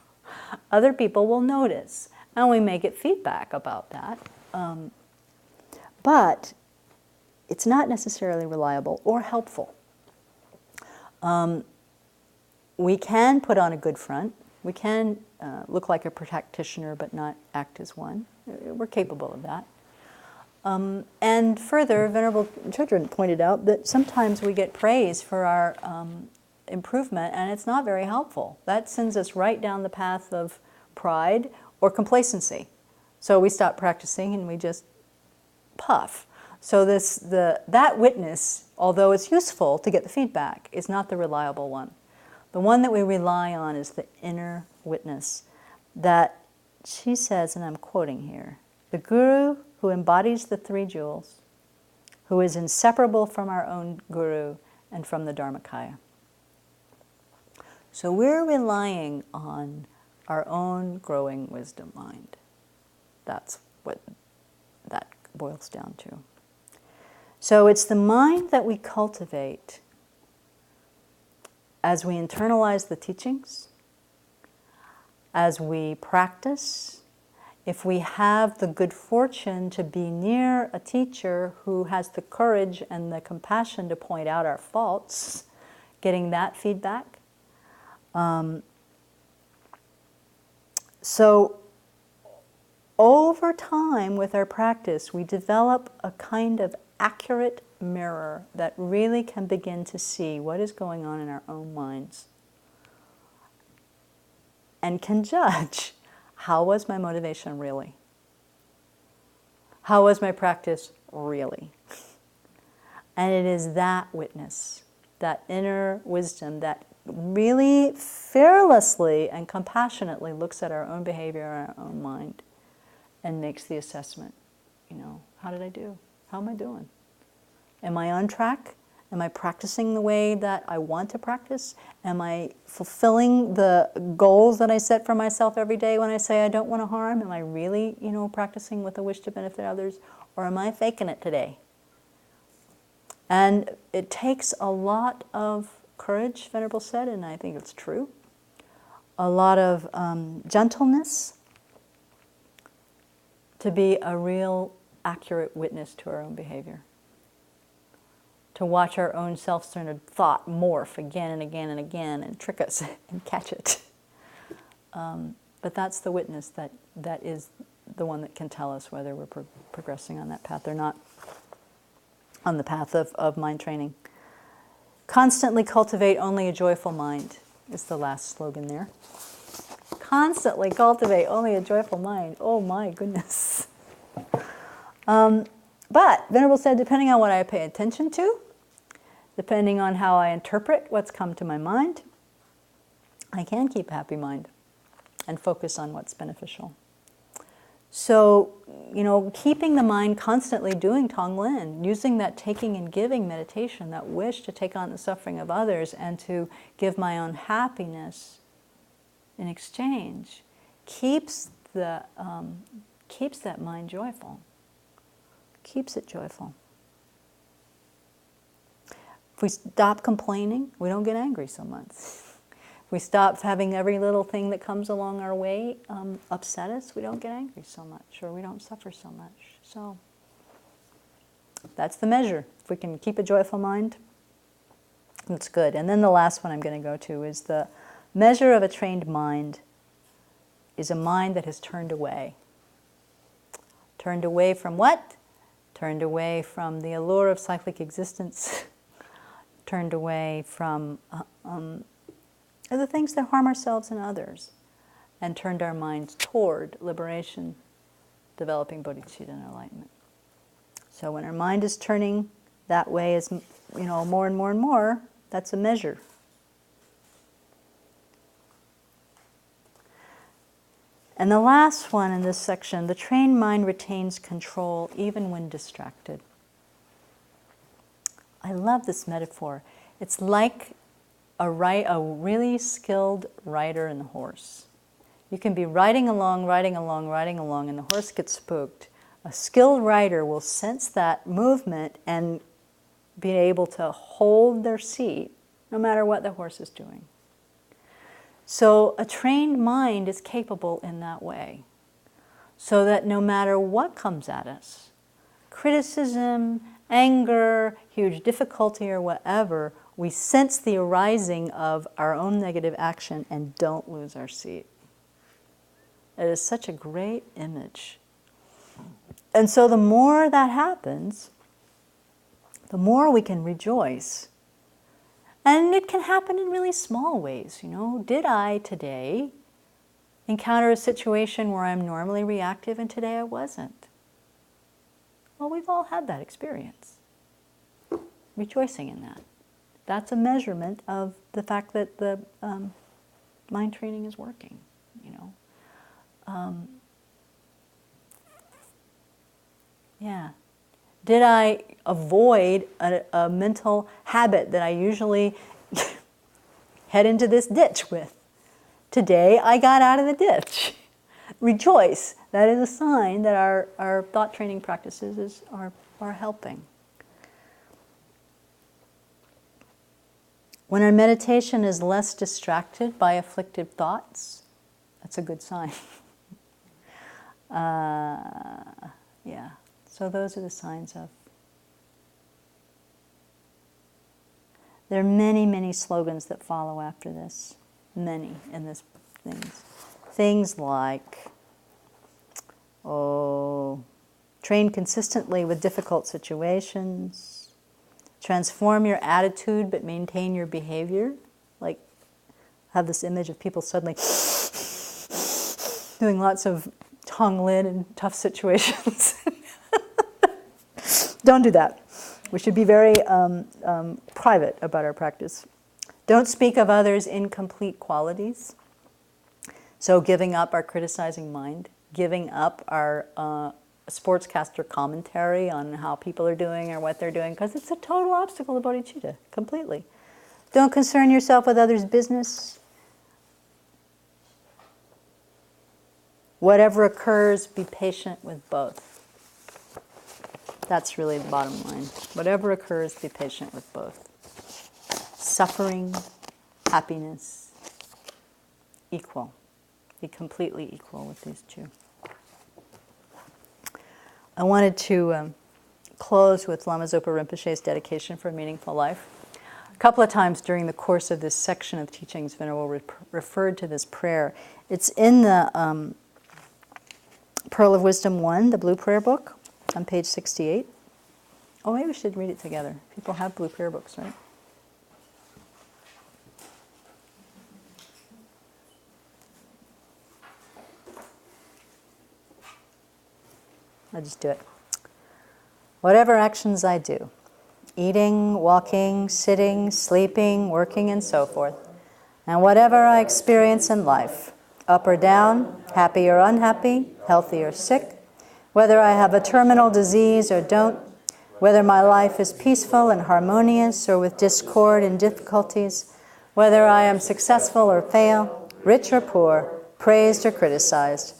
Other people will notice. And we may get feedback about that. But it's not necessarily reliable or helpful. We can put on a good front. We can look like a practitioner but not act as one. We're capable of that. And further, Venerable Children pointed out that sometimes we get praise for our improvement, and it's not very helpful. That sends us right down the path of pride or complacency. So we stop practicing and we just puff. So that witness, although it's useful to get the feedback, is not the reliable one. The one that we rely on is the inner witness that she says, and I'm quoting here, the Guru who embodies the three jewels, who is inseparable from our own Guru and from the Dharmakaya. So we're relying on our own growing wisdom mind. That's what that boils down to. So it's the mind that we cultivate as we internalize the teachings, as we practice. If we have the good fortune to be near a teacher who has the courage and the compassion to point out our faults, getting that feedback. So over time with our practice, we develop a kind of accurate mirror that really can begin to see what is going on in our own minds and can judge, how was my motivation really? How was my practice really? And it is that witness, that inner wisdom that really fearlessly and compassionately looks at our own behavior and our own mind and makes the assessment. How did I do? How am I doing? Am I on track? Am I practicing the way that I want to practice? Am I fulfilling the goals that I set for myself every day when I say I don't want to harm? Am I really, practicing with a wish to benefit others? Or am I faking it today? And it takes a lot of courage, Venerable said, and I think it's true. A lot of gentleness to be a real accurate witness to our own behavior. To watch our own self-centered thought morph again and again and again and trick us and catch it. But that's the witness that is the one that can tell us whether we're progressing on that path or not, on the path of mind training. Constantly cultivate only a joyful mind is the last slogan there. Constantly cultivate only a joyful mind. Oh my goodness. But Venerable said, depending on what I pay attention to, depending on how I interpret what's come to my mind, I can keep a happy mind and focus on what's beneficial. So, keeping the mind constantly doing Tonglen, using that taking and giving meditation, that wish to take on the suffering of others and to give my own happiness in exchange, keeps that mind joyful. Keeps it joyful. If we stop complaining, we don't get angry so much. If we stop having every little thing that comes along our way upset us, we don't get angry so much, or we don't suffer so much. So that's the measure. If we can keep a joyful mind, that's good. And then the last one I'm going to go to is the measure of a trained mind is a mind that has turned away. Turned away from what? Turned away from the allure of cyclic existence, turned away from the things that harm ourselves and others, and turned our minds toward liberation, developing bodhicitta and enlightenment. So when our mind is turning that way, as more and more and more, that's a measure. And the last one in this section, the trained mind retains control even when distracted. I love this metaphor. It's like a really skilled rider in the horse. You can be riding along, and the horse gets spooked. A skilled rider will sense that movement and be able to hold their seat no matter what the horse is doing. So a trained mind is capable in that way, so that no matter what comes at us, criticism anger, huge difficulty, or whatever, we sense the arising of our own negative action and don't lose our seat. It is such a great image. And so the more that happens, the more we can rejoice. And it can happen in really small ways, you know. Did I today encounter a situation where I'm normally reactive and today I wasn't? Well, we've all had that experience. Rejoicing in that. That's a measurement of the fact that the mind training is working, you know. Yeah. Did I avoid a mental habit that I usually head into this ditch with? Today I got out of the ditch. Rejoice. That is a sign that our thought training practices are helping. When our meditation is less distracted by afflictive thoughts, that's a good sign. Yeah. So those are the signs of. There are many, many slogans that follow after this. Many in this things. Things like, train consistently with difficult situations. Transform your attitude but maintain your behavior. Like, have this image of people suddenly doing lots of tongue lid in tough situations. Don't do that. We should be very private about our practice. Don't speak of others' incomplete qualities. So giving up our criticizing mind, giving up our sportscaster commentary on how people are doing or what they're doing, because it's a total obstacle to bodhicitta, completely. Don't concern yourself with others' business. Whatever occurs, be patient with both. That's really the bottom line. Whatever occurs, be patient with both. Suffering, happiness, equal. Be completely equal with these two. I wanted to close with Lama Zopa Rinpoche's dedication for a meaningful life. A couple of times during the course of this section of teachings, Venerable referred to this prayer. It's in the Pearl of Wisdom 1, the Blue Prayer Book, on page 68. Oh, maybe we should read it together. People have blue prayer books, right? I'll just do it. Whatever actions I do, eating, walking, sitting, sleeping, working, and so forth, and whatever I experience in life, up or down, happy or unhappy, healthy or sick, whether I have a terminal disease or don't, whether my life is peaceful and harmonious or with discord and difficulties, whether I am successful or fail, rich or poor, praised or criticized,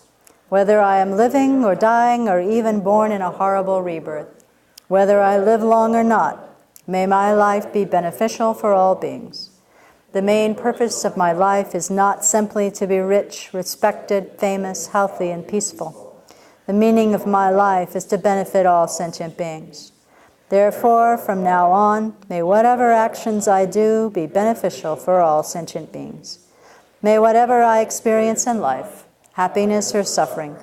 whether I am living or dying or even born in a horrible rebirth, whether I live long or not, may my life be beneficial for all beings. The main purpose of my life is not simply to be rich, respected, famous, healthy, and peaceful. The meaning of my life is to benefit all sentient beings. Therefore, from now on, may whatever actions I do be beneficial for all sentient beings. May whatever I experience in life, happiness or suffering,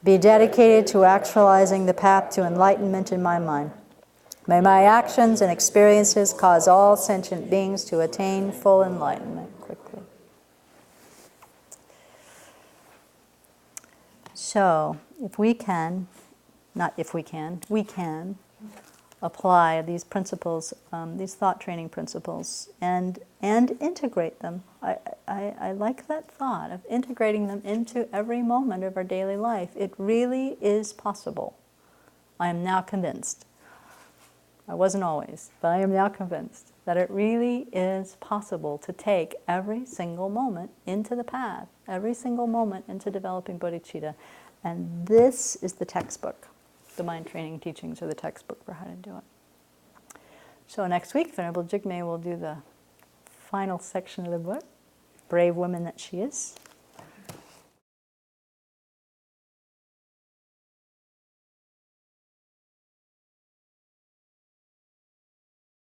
be dedicated to actualizing the path to enlightenment in my mind. May my actions and experiences cause all sentient beings to attain full enlightenment quickly. So, if we can, not if we can, we can apply these principles, these thought training principles, and integrate them. I like that thought of integrating them into every moment of our daily life. It really is possible. I am now convinced. I wasn't always, but I am now convinced that it really is possible to take every single moment into the path, every single moment into developing bodhicitta. And this is the textbook. The mind training teachings are the textbook for how to do it. So next week, Venerable Jigme will do the final section of the book, Brave Woman That She Is.